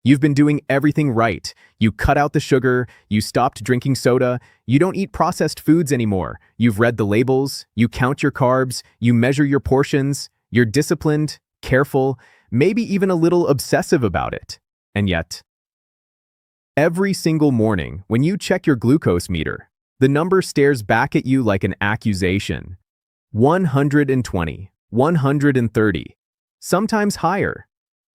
You've been doing everything right. You cut out the sugar, you stopped drinking soda, you don't eat processed foods anymore. You've read the labels, you count your carbs, you measure your portions, you're disciplined, careful, maybe even a little obsessive about it. And yet, every single morning, when you check your glucose meter, the number stares back at you like an accusation. 120, 130, sometimes higher.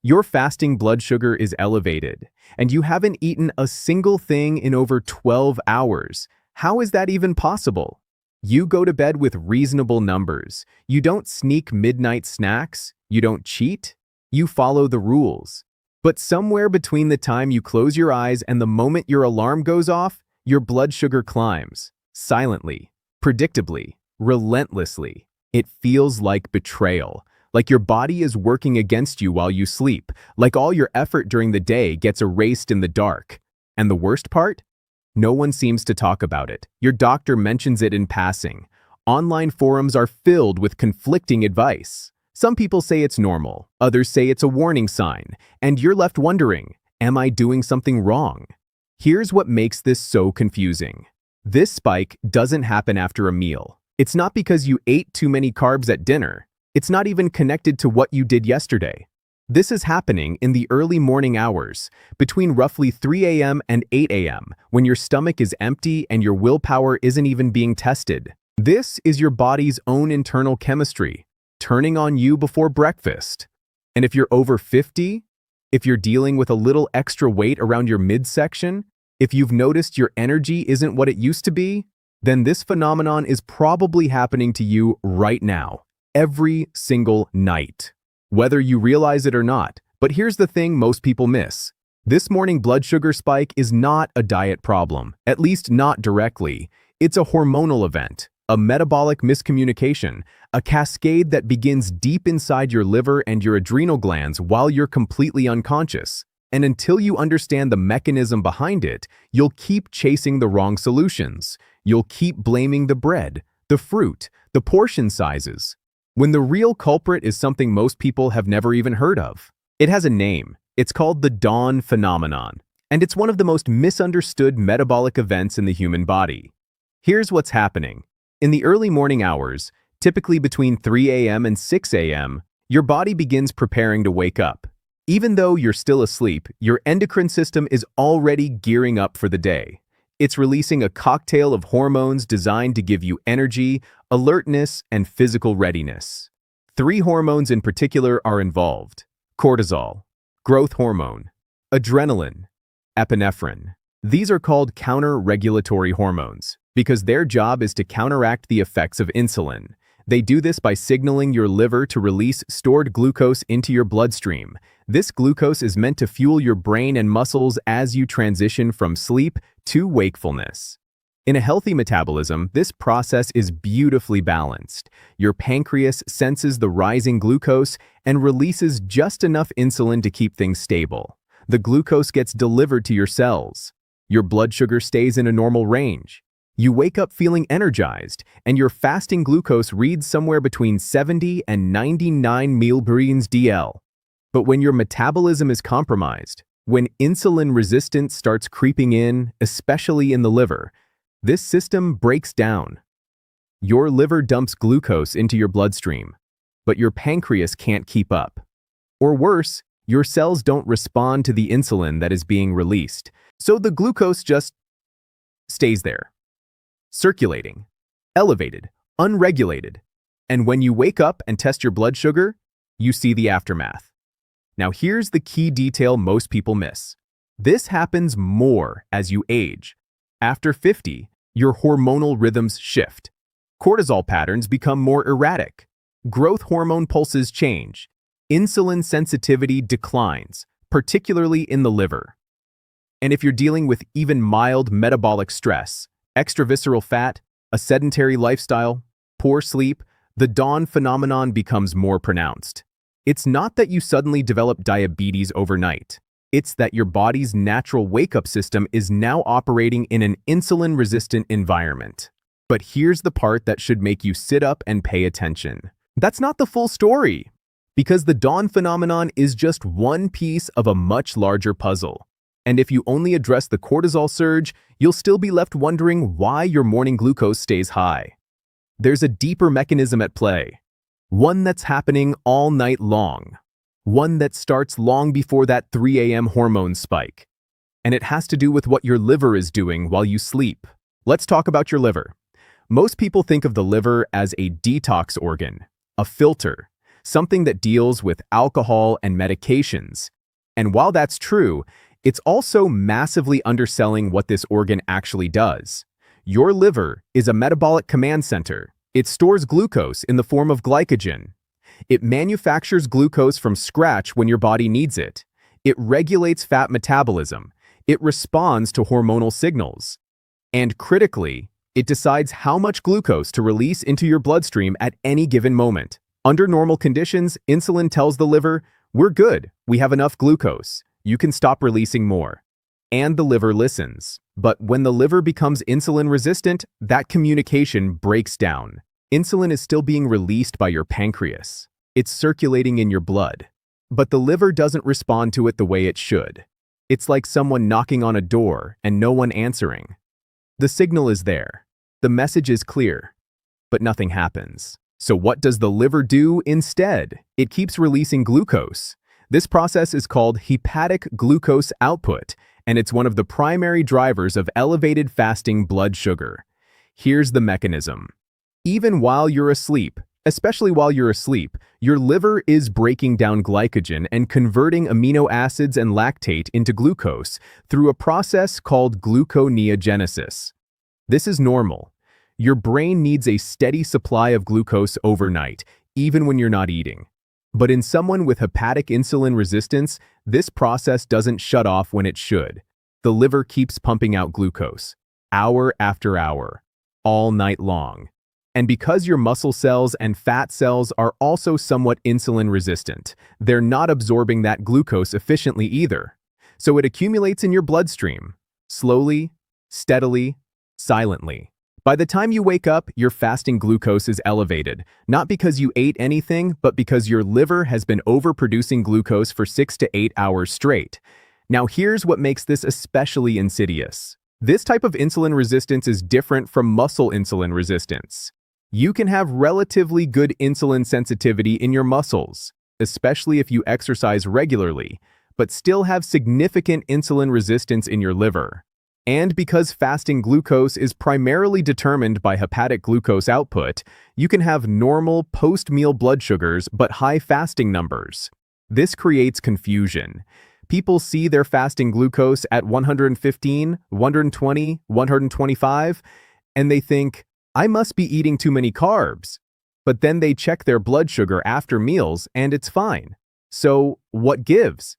Your fasting blood sugar is elevated, and you haven't eaten a single thing in over 12 hours. How is that even possible? You go to bed with reasonable numbers. You don't sneak midnight snacks. You don't cheat. You follow the rules. But somewhere between the time you close your eyes and the moment your alarm goes off, your blood sugar climbs. Silently, predictably, relentlessly. It feels like betrayal. Like your body is working against you while you sleep, like all your effort during the day gets erased in the dark. And the worst part? No one seems to talk about it. Your doctor mentions it in passing. Online forums are filled with conflicting advice. Some people say it's normal, others say it's a warning sign, and you're left wondering, am I doing something wrong? Here's what makes this so confusing. This spike doesn't happen after a meal. It's not because you ate too many carbs at dinner. It's not even connected to what you did yesterday. This is happening in the early morning hours, between roughly 3 a.m. and 8 a.m., when your stomach is empty and your willpower isn't even being tested. This is your body's own internal chemistry, turning on you before breakfast. And if you're over 50, if you're dealing with a little extra weight around your midsection, if you've noticed your energy isn't what it used to be, then this phenomenon is probably happening to you right now. Every single night, whether you realize it or not. But here's the thing most people miss. This morning blood sugar spike is not a diet problem, at least not directly. It's a hormonal event, a metabolic miscommunication, a cascade that begins deep inside your liver and your adrenal glands while you're completely unconscious. And until you understand the mechanism behind it, you'll keep chasing the wrong solutions. You'll keep blaming the bread, the fruit, the portion sizes, when the real culprit is something most people have never even heard of. It has a name. It's called the dawn phenomenon, and it's one of the most misunderstood metabolic events in the human body. Here's what's happening. In the early morning hours, typically between 3 a.m. and 6 a.m., your body begins preparing to wake up. Even though you're still asleep, your endocrine system is already gearing up for the day. It's releasing a cocktail of hormones designed to give you energy, alertness, and physical readiness. 3 hormones in particular are involved: cortisol, growth hormone, adrenaline, epinephrine. These are called counter-regulatory hormones because their job is to counteract the effects of insulin. They do this by signaling your liver to release stored glucose into your bloodstream. This glucose is meant to fuel your brain and muscles as you transition from sleep to wakefulness. In a healthy metabolism, this process is beautifully balanced. Your pancreas senses the rising glucose and releases just enough insulin to keep things stable. The glucose gets delivered to your cells. Your blood sugar stays in a normal range. You wake up feeling energized, and your fasting glucose reads somewhere between 70 and 99 mg/dl. But when your metabolism is compromised, when insulin resistance starts creeping in, especially in the liver, this system breaks down. Your liver dumps glucose into your bloodstream, but your pancreas can't keep up. Or worse, your cells don't respond to the insulin that is being released, so the glucose just stays there, circulating, elevated, unregulated. And when you wake up and test your blood sugar, you see the aftermath. Now here's the key detail most people miss. This happens more as you age. After 50, your hormonal rhythms shift. Cortisol patterns become more erratic. Growth hormone pulses change. Insulin sensitivity declines, particularly in the liver. And if you're dealing with even mild metabolic stress, extravisceral fat, a sedentary lifestyle, poor sleep, the dawn phenomenon becomes more pronounced. It's not that you suddenly develop diabetes overnight. It's that your body's natural wake-up system is now operating in an insulin-resistant environment. But here's the part that should make you sit up and pay attention. That's not the full story. Because the dawn phenomenon is just one piece of a much larger puzzle. And if you only address the cortisol surge, you'll still be left wondering why your morning glucose stays high. There's a deeper mechanism at play, one that's happening all night long, one that starts long before that 3 a.m. hormone spike. And it has to do with what your liver is doing while you sleep. Let's talk about your liver. Most people think of the liver as a detox organ, a filter, something that deals with alcohol and medications. And while that's true, it's also massively underselling what this organ actually does. Your liver is a metabolic command center. It stores glucose in the form of glycogen. It manufactures glucose from scratch when your body needs it. It regulates fat metabolism. It responds to hormonal signals. And critically, it decides how much glucose to release into your bloodstream at any given moment. Under normal conditions, insulin tells the liver, "We're good, we have enough glucose. You can stop releasing more." And the liver listens. But when the liver becomes insulin resistant, that communication breaks down. Insulin is still being released by your pancreas. It's circulating in your blood. But the liver doesn't respond to it the way it should. It's like someone knocking on a door and no one answering. The signal is there. The message is clear. But nothing happens. So what does the liver do instead? It keeps releasing glucose. This process is called hepatic glucose output, and it's one of the primary drivers of elevated fasting blood sugar. Here's the mechanism. Even while you're asleep, especially while you're asleep, your liver is breaking down glycogen and converting amino acids and lactate into glucose through a process called gluconeogenesis. This is normal. Your brain needs a steady supply of glucose overnight, even when you're not eating. But in someone with hepatic insulin resistance, this process doesn't shut off when it should. The liver keeps pumping out glucose, hour after hour, all night long. And because your muscle cells and fat cells are also somewhat insulin resistant, they're not absorbing that glucose efficiently either. So it accumulates in your bloodstream, slowly, steadily, silently. By the time you wake up, your fasting glucose is elevated, not because you ate anything, but because your liver has been overproducing glucose for 6 to 8 hours straight. Now here's what makes this especially insidious. This type of insulin resistance is different from muscle insulin resistance. You can have relatively good insulin sensitivity in your muscles, especially if you exercise regularly, but still have significant insulin resistance in your liver. And because fasting glucose is primarily determined by hepatic glucose output, you can have normal post-meal blood sugars but high fasting numbers. This creates confusion. People see their fasting glucose at 115, 120, 125, and they think, "I must be eating too many carbs." But then they check their blood sugar after meals and it's fine. So what gives?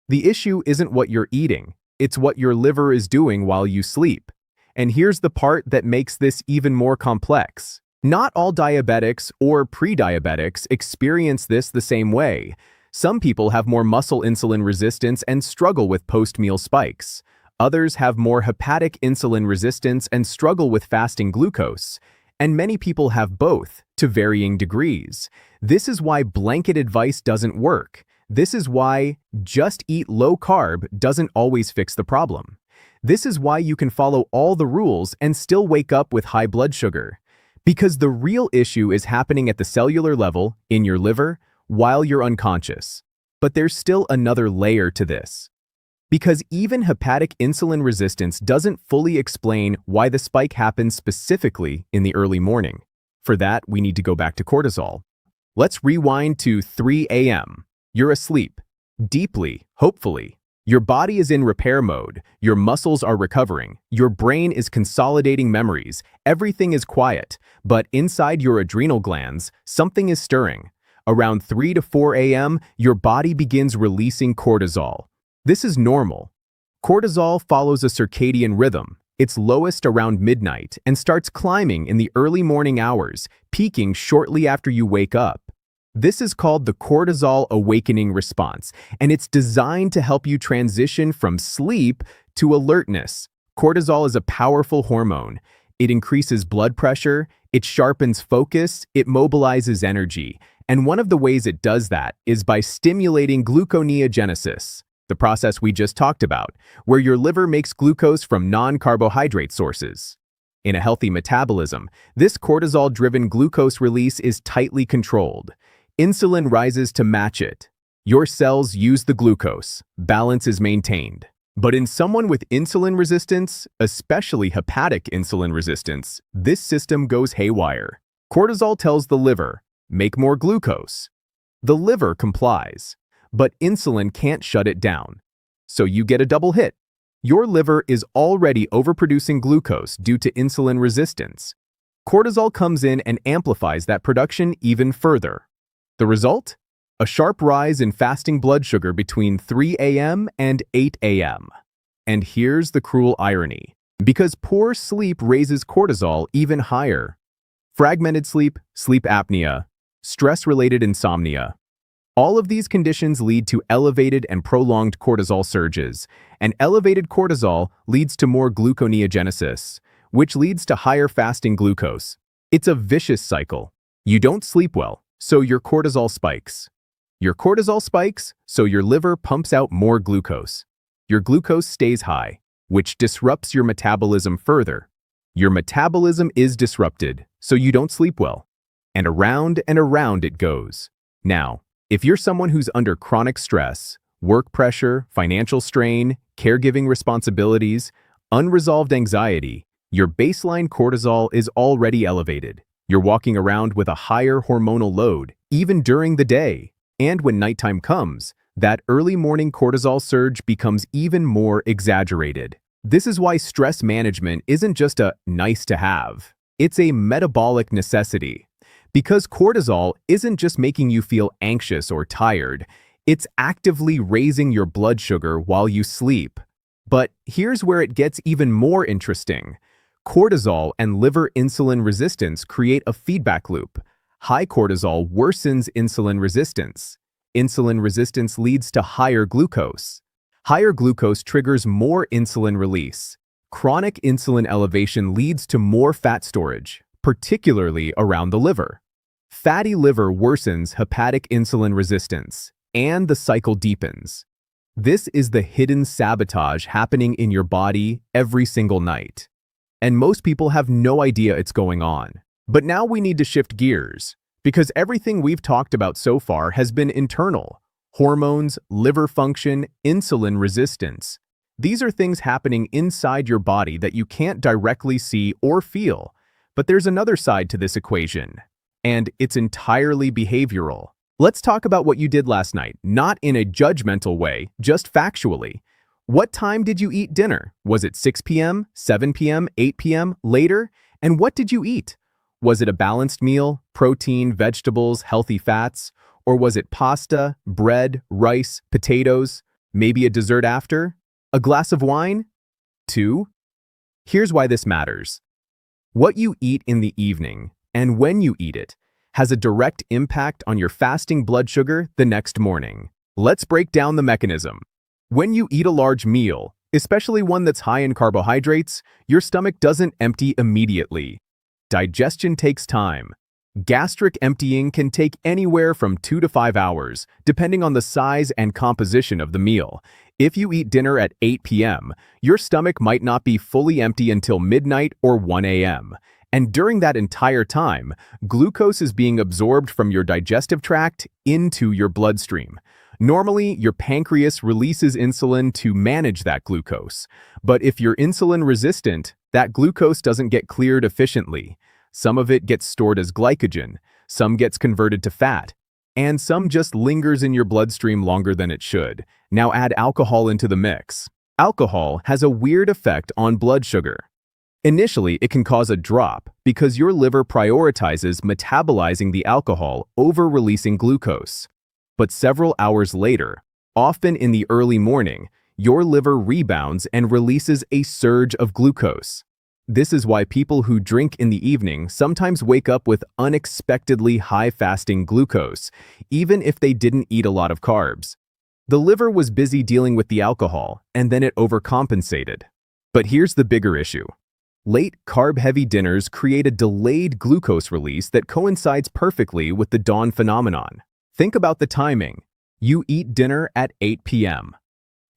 The issue isn't what you're eating. It's what your liver is doing while you sleep. And here's the part that makes this even more complex. Not all diabetics or pre-diabetics experience this the same way. Some people have more muscle insulin resistance and struggle with post-meal spikes. Others have more hepatic insulin resistance and struggle with fasting glucose. And many people have both, to varying degrees. This is why blanket advice doesn't work. This is why just eat low carb doesn't always fix the problem. This is why you can follow all the rules and still wake up with high blood sugar. Because the real issue is happening at the cellular level, in your liver, while you're unconscious. But there's still another layer to this. Because even hepatic insulin resistance doesn't fully explain why the spike happens specifically in the early morning. For that, we need to go back to cortisol. Let's rewind to 3 a.m. You're asleep, deeply, hopefully. Your body is in repair mode, your muscles are recovering, your brain is consolidating memories, everything is quiet, but inside your adrenal glands, something is stirring. Around 3 to 4 a.m., your body begins releasing cortisol. This is normal. Cortisol follows a circadian rhythm. It's lowest around midnight and starts climbing in the early morning hours, peaking shortly after you wake up. This is called the cortisol awakening response, and it's designed to help you transition from sleep to alertness. Cortisol is a powerful hormone. It increases blood pressure, it sharpens focus, it mobilizes energy, And one of the ways it does that is by stimulating gluconeogenesis, the process we just talked about, where your liver makes glucose from non-carbohydrate sources. In a healthy metabolism, this cortisol-driven glucose release is tightly controlled. Insulin rises to match it. Your cells use the glucose. Balance is maintained. But in someone with insulin resistance, especially hepatic insulin resistance, this system goes haywire. Cortisol tells the liver, make more glucose. The liver complies, but insulin can't shut it down. So you get a double hit. Your liver is already overproducing glucose due to insulin resistance. Cortisol comes in and amplifies that production even further. The result? A sharp rise in fasting blood sugar between 3 a.m. and 8 a.m. And here's the cruel irony. Because poor sleep raises cortisol even higher. Fragmented sleep, sleep apnea, stress-related insomnia. All of these conditions lead to elevated and prolonged cortisol surges, and elevated cortisol leads to more gluconeogenesis, which leads to higher fasting glucose. It's a vicious cycle. You don't sleep well, so your cortisol spikes. Your cortisol spikes, so your liver pumps out more glucose. Your glucose stays high, which disrupts your metabolism further. Your metabolism is disrupted, so you don't sleep well. And around it goes. Now, if you're someone who's under chronic stress, work pressure, financial strain, caregiving responsibilities, unresolved anxiety, your baseline cortisol is already elevated. You're walking around with a higher hormonal load, even during the day. And when nighttime comes, that early morning cortisol surge becomes even more exaggerated. This is why stress management isn't just a nice to have. It's a metabolic necessity. Because cortisol isn't just making you feel anxious or tired, it's actively raising your blood sugar while you sleep. But here's where it gets even more interesting. Cortisol and liver insulin resistance create a feedback loop. High cortisol worsens insulin resistance. Insulin resistance leads to higher glucose. Higher glucose triggers more insulin release. Chronic insulin elevation leads to more fat storage, particularly around the liver. Fatty liver worsens hepatic insulin resistance, and the cycle deepens. This is the hidden sabotage happening in your body every single night. And most people have no idea it's going on. But now we need to shift gears, because everything we've talked about so far has been internal. Hormones, liver function, insulin resistance. These are things happening inside your body that you can't directly see or feel. But there's another side to this equation, and it's entirely behavioral. Let's talk about what you did last night, not in a judgmental way, just factually. What time did you eat dinner? Was it 6 p.m., 7 p.m., 8 p.m., later? And what did you eat? Was it a balanced meal, protein, vegetables, healthy fats? Or was it pasta, bread, rice, potatoes, maybe a dessert after? A glass of wine? 2. Here's why this matters. What you eat in the evening, and when you eat it, has a direct impact on your fasting blood sugar the next morning. Let's break down the mechanism. When you eat a large meal, especially one that's high in carbohydrates, your stomach doesn't empty immediately. Digestion takes time. Gastric emptying can take anywhere from 2 to 5 hours, depending on the size and composition of the meal. If you eat dinner at 8 p.m., your stomach might not be fully empty until midnight or 1 a.m. And during that entire time, glucose is being absorbed from your digestive tract into your bloodstream. Normally, your pancreas releases insulin to manage that glucose. But if you're insulin resistant, that glucose doesn't get cleared efficiently. Some of it gets stored as glycogen, some gets converted to fat, and some just lingers in your bloodstream longer than it should. Now add alcohol into the mix. Alcohol has a weird effect on blood sugar. Initially, it can cause a drop because your liver prioritizes metabolizing the alcohol over releasing glucose. But several hours later, often in the early morning, your liver rebounds and releases a surge of glucose. This is why people who drink in the evening sometimes wake up with unexpectedly high fasting glucose, even if they didn't eat a lot of carbs. The liver was busy dealing with the alcohol, and then it overcompensated. But here's the bigger issue. Late carb-heavy dinners create a delayed glucose release that coincides perfectly with the dawn phenomenon. Think about the timing. You eat dinner at 8 p.m.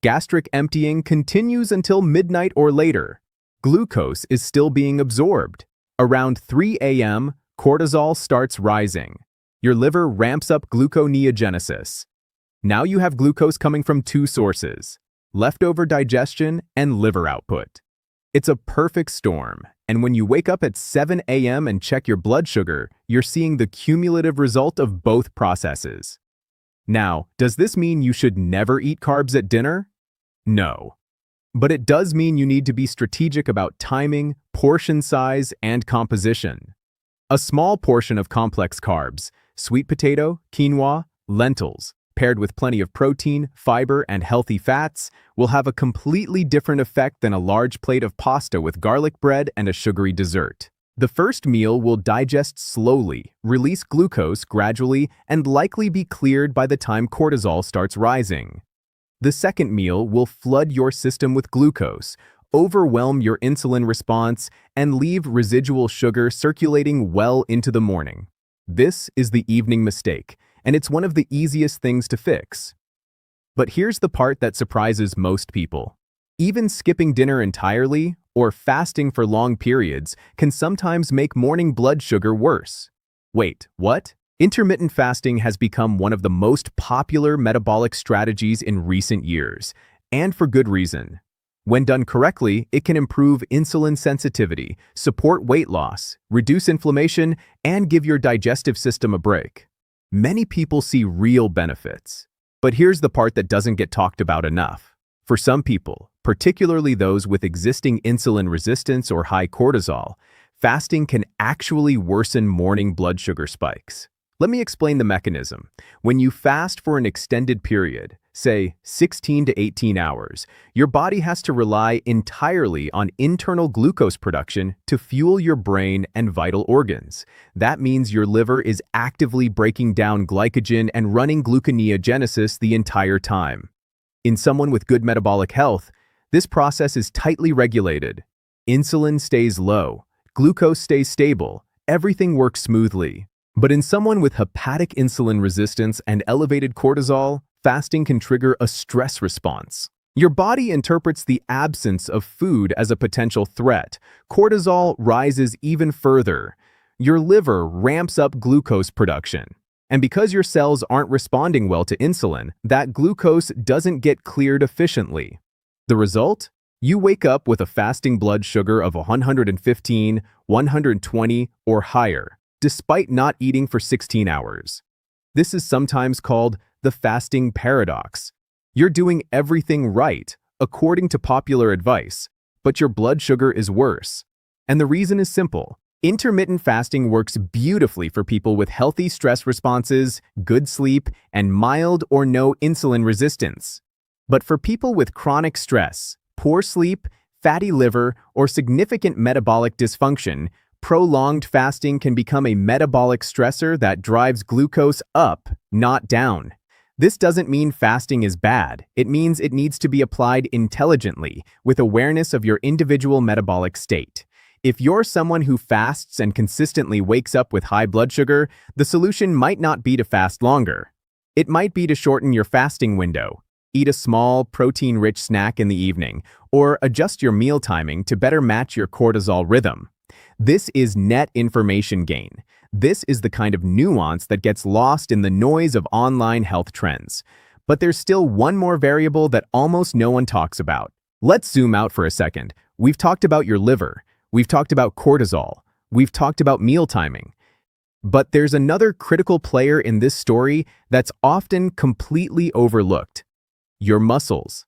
Gastric emptying continues until midnight or later. Glucose is still being absorbed. Around 3 a.m., cortisol starts rising. Your liver ramps up gluconeogenesis. Now you have glucose coming from two sources: leftover digestion and liver output. It's a perfect storm, and when you wake up at 7 a.m. and check your blood sugar, you're seeing the cumulative result of both processes. Now, does this mean you should never eat carbs at dinner? No. But it does mean you need to be strategic about timing, portion size, and composition. A small portion of complex carbs, sweet potato, quinoa, lentils, paired with plenty of protein, fiber, and healthy fats, will have a completely different effect than a large plate of pasta with garlic bread and a sugary dessert. The first meal will digest slowly, release glucose gradually, and likely be cleared by the time cortisol starts rising. The second meal will flood your system with glucose, overwhelm your insulin response, and leave residual sugar circulating well into the morning. This is the evening mistake, and it's one of the easiest things to fix. But here's the part that surprises most people. Even skipping dinner entirely or fasting for long periods can sometimes make morning blood sugar worse. Wait, what? Intermittent fasting has become one of the most popular metabolic strategies in recent years, and for good reason. When done correctly, it can improve insulin sensitivity, support weight loss, reduce inflammation, and give your digestive system a break. Many people see real benefits. But here's the part that doesn't get talked about enough. For some people, particularly those with existing insulin resistance or high cortisol, fasting can actually worsen morning blood sugar spikes. Let me explain the mechanism. When you fast for an extended period, say 16 to 18 hours, your body has to rely entirely on internal glucose production to fuel your brain and vital organs. That means your liver is actively breaking down glycogen and running gluconeogenesis the entire time. In someone with good metabolic health, this process is tightly regulated. Insulin stays low, glucose stays stable, everything works smoothly. But in someone with hepatic insulin resistance and elevated cortisol, fasting can trigger a stress response. Your body interprets the absence of food as a potential threat. Cortisol rises even further. Your liver ramps up glucose production. And because your cells aren't responding well to insulin, that glucose doesn't get cleared efficiently. The result? You wake up with a fasting blood sugar of 115, 120, or higher, despite not eating for 16 hours. This is sometimes called the fasting paradox. You're doing everything right, according to popular advice, but your blood sugar is worse. And the reason is simple. Intermittent fasting works beautifully for people with healthy stress responses, good sleep, and mild or no insulin resistance. But for people with chronic stress, poor sleep, fatty liver, or significant metabolic dysfunction, prolonged fasting can become a metabolic stressor that drives glucose up, not down. This doesn't mean fasting is bad. It means it needs to be applied intelligently, with awareness of your individual metabolic state. If you're someone who fasts and consistently wakes up with high blood sugar, the solution might not be to fast longer. It might be to shorten your fasting window. Eat a small, protein-rich snack in the evening, or adjust your meal timing to better match your cortisol rhythm. This is net information gain. This is the kind of nuance that gets lost in the noise of online health trends. But there's still one more variable that almost no one talks about. Let's zoom out for a second. We've talked about your liver. We've talked about cortisol. We've talked about meal timing. But there's another critical player in this story that's often completely overlooked. Your muscles.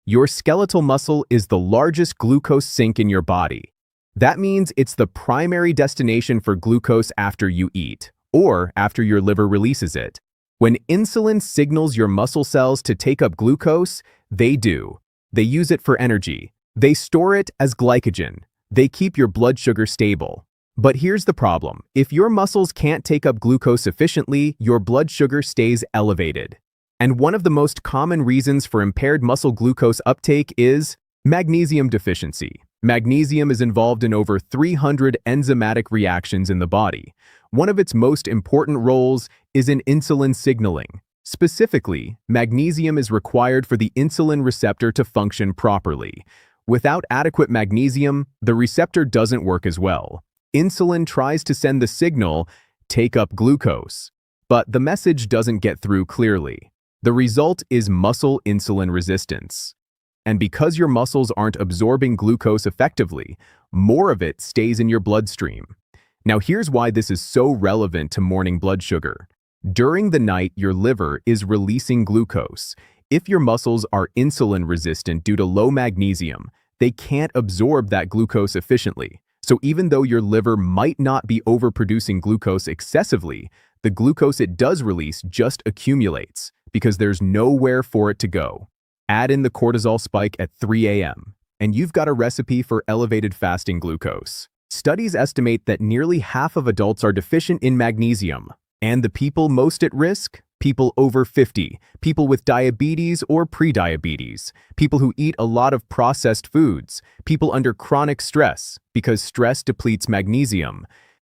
Your skeletal muscle is the largest glucose sink in your body. That means it's the primary destination for glucose after you eat, or after your liver releases it. When insulin signals your muscle cells to take up glucose, they do. They use it for energy. They store it as glycogen. They keep your blood sugar stable. But here's the problem. If your muscles can't take up glucose efficiently, your blood sugar stays elevated. And one of the most common reasons for impaired muscle glucose uptake is magnesium deficiency. Magnesium is involved in over 300 enzymatic reactions in the body. One of its most important roles is in insulin signaling. Specifically, magnesium is required for the insulin receptor to function properly. Without adequate magnesium, the receptor doesn't work as well. Insulin tries to send the signal, "Take up glucose," but the message doesn't get through clearly. The result is muscle insulin resistance. And because your muscles aren't absorbing glucose effectively, more of it stays in your bloodstream. Now here's why this is so relevant to morning blood sugar. During the night, your liver is releasing glucose. If your muscles are insulin resistant due to low magnesium, they can't absorb that glucose efficiently. So even though your liver might not be overproducing glucose excessively, the glucose it does release just accumulates because there's nowhere for it to go. Add in the cortisol spike at 3 a.m., and you've got a recipe for elevated fasting glucose. Studies estimate that nearly half of adults are deficient in magnesium. And the people most at risk? People over 50, people with diabetes or prediabetes, people who eat a lot of processed foods, people under chronic stress because stress depletes magnesium,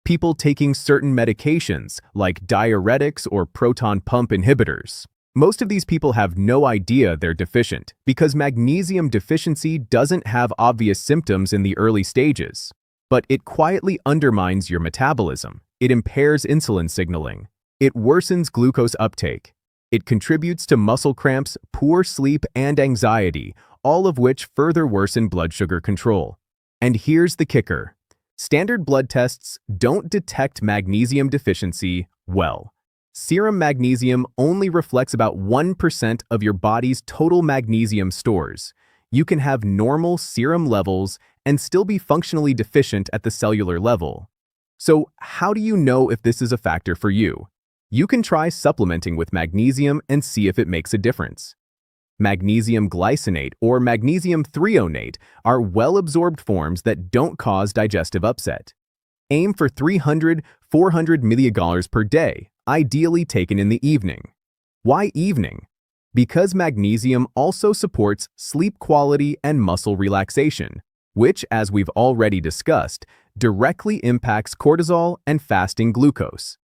people taking certain medications like diuretics or proton pump inhibitors. Most of these people have no idea they're deficient because magnesium deficiency doesn't have obvious symptoms in the early stages, but it quietly undermines your metabolism. It impairs insulin signaling. It worsens glucose uptake. It contributes to muscle cramps, poor sleep, and anxiety, all of which further worsen blood sugar control. And here's the kicker. Standard blood tests don't detect magnesium deficiency well. Serum magnesium only reflects about 1% of your body's total magnesium stores. You can have normal serum levels and still be functionally deficient at the cellular level. So how do you know if this is a factor for you? You can try supplementing with magnesium and see if it makes a difference. Magnesium glycinate or magnesium threonate are well-absorbed forms that don't cause digestive upset. Aim for 300–400 milligrams per day, ideally taken in the evening. Why evening? Because magnesium also supports sleep quality and muscle relaxation, which, as we've already discussed, directly impacts cortisol and fasting glucose.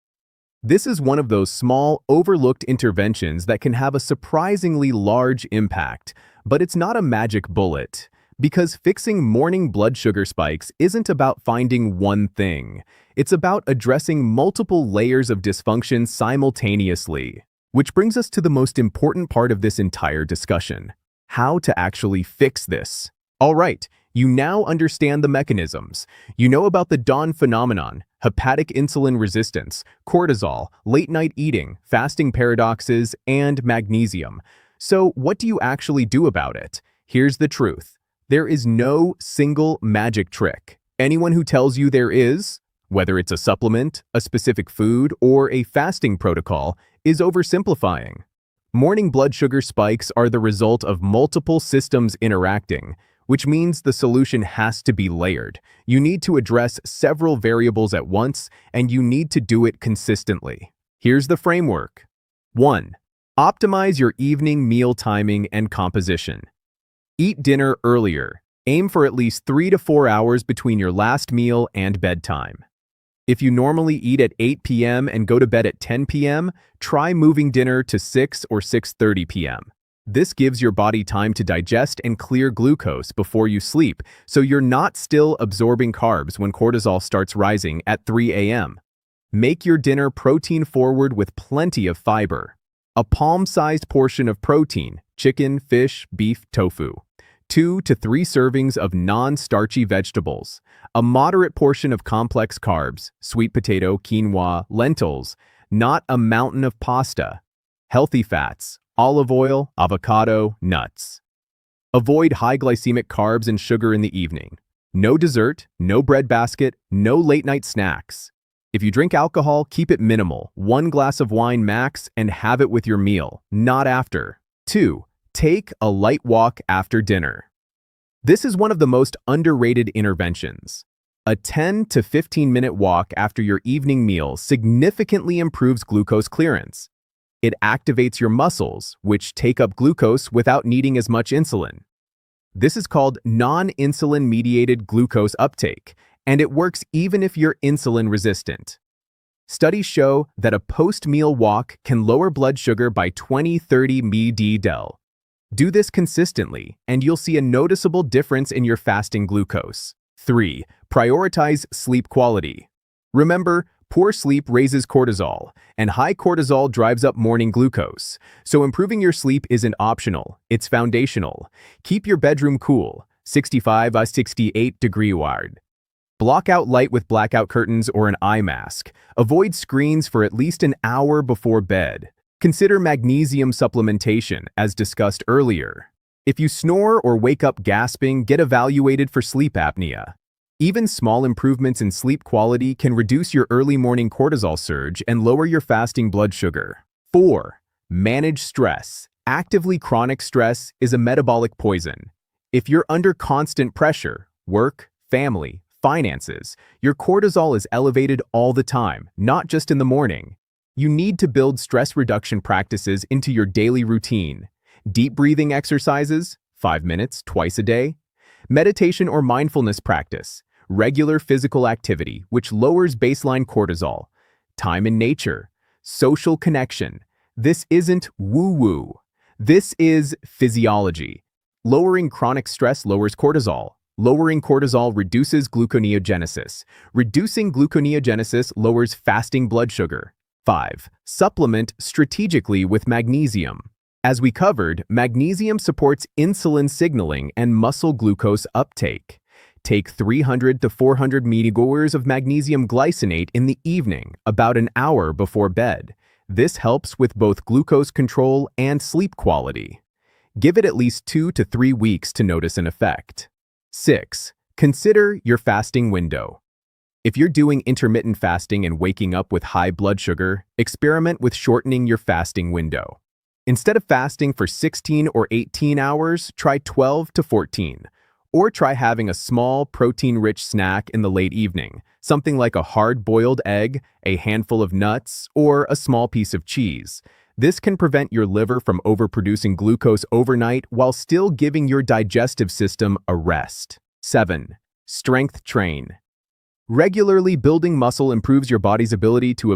This is one of those small, overlooked interventions that can have a surprisingly large impact, but it's not a magic bullet, because fixing morning blood sugar spikes isn't about finding one thing. It's about addressing multiple layers of dysfunction simultaneously. Which brings us to the most important part of this entire discussion: how to actually fix this. All right, you now understand the mechanisms. You know about the dawn phenomenon, hepatic insulin resistance, cortisol, late-night eating, fasting paradoxes, and magnesium. So what do you actually do about it? Here's the truth. There is no single magic trick. Anyone who tells you there is, whether it's a supplement, a specific food, or a fasting protocol, is oversimplifying. Morning blood sugar spikes are the result of multiple systems interacting, which means the solution has to be layered. You need to address several variables at once, and you need to do it consistently. Here's the framework. 1. Optimize your evening meal timing and composition. Eat dinner earlier. Aim for at least 3 to 4 hours between your last meal and bedtime. If you normally eat at 8 p.m. and go to bed at 10 p.m., try moving dinner to 6 or 6:30 p.m. This gives your body time to digest and clear glucose before you sleep, so you're not still absorbing carbs when cortisol starts rising at 3 a.m. Make your dinner protein-forward with plenty of fiber. A palm-sized portion of protein, chicken, fish, beef, tofu. 2 to 3 servings of non-starchy vegetables. A moderate portion of complex carbs, sweet potato, quinoa, lentils. Not a mountain of pasta. Healthy fats, olive oil, avocado, nuts. Avoid high glycemic carbs and sugar in the evening. No dessert, no bread basket, no late-night snacks. If you drink alcohol, keep it minimal, 1 glass of wine max, and have it with your meal, not after. 2. Take a light walk after dinner. This is one of the most underrated interventions. A 10 to 15-minute walk after your evening meal significantly improves glucose clearance. It activates your muscles, which take up glucose without needing as much insulin. This is called non-insulin-mediated glucose uptake, and it works even if you're insulin resistant. Studies show that a post-meal walk can lower blood sugar by 20-30 mdl. Do this consistently, and you'll see a noticeable difference in your fasting glucose. 3. Prioritize sleep quality. Remember, poor sleep raises cortisol, and high cortisol drives up morning glucose. So improving your sleep isn't optional, it's foundational. Keep your bedroom cool, 65 to 68 degree ward. Block out light with blackout curtains or an eye mask. Avoid screens for at least an hour before bed. Consider magnesium supplementation, as discussed earlier. If you snore or wake up gasping, get evaluated for sleep apnea. Even small improvements in sleep quality can reduce your early morning cortisol surge and lower your fasting blood sugar. 4. Manage stress. Actively chronic stress is a metabolic poison. If you're under constant pressure, work, family, finances, your cortisol is elevated all the time, not just in the morning. You need to build stress reduction practices into your daily routine. Deep breathing exercises, 5 minutes twice a day. Meditation or mindfulness practice. Regular physical activity, which lowers baseline cortisol. Time in nature. Social connection. This isn't woo-woo. This is physiology. Lowering chronic stress lowers cortisol. Lowering cortisol reduces gluconeogenesis. Reducing gluconeogenesis lowers fasting blood sugar. 5. Supplement strategically with magnesium. As we covered, magnesium supports insulin signaling and muscle glucose uptake. Take 300 to 400 mg of magnesium glycinate in the evening, about an hour before bed. This helps with both glucose control and sleep quality. Give it at least 2 to 3 weeks to notice an effect. 6. Consider your fasting window. If you're doing intermittent fasting and waking up with high blood sugar, experiment with shortening your fasting window. Instead of fasting for 16 or 18 hours, try 12 to 14. Or try having a small, protein-rich snack in the late evening, something like a hard-boiled egg, a handful of nuts, or a small piece of cheese. This can prevent your liver from overproducing glucose overnight while still giving your digestive system a rest. 7. Strength train. Regularly building muscle improves your body's ability to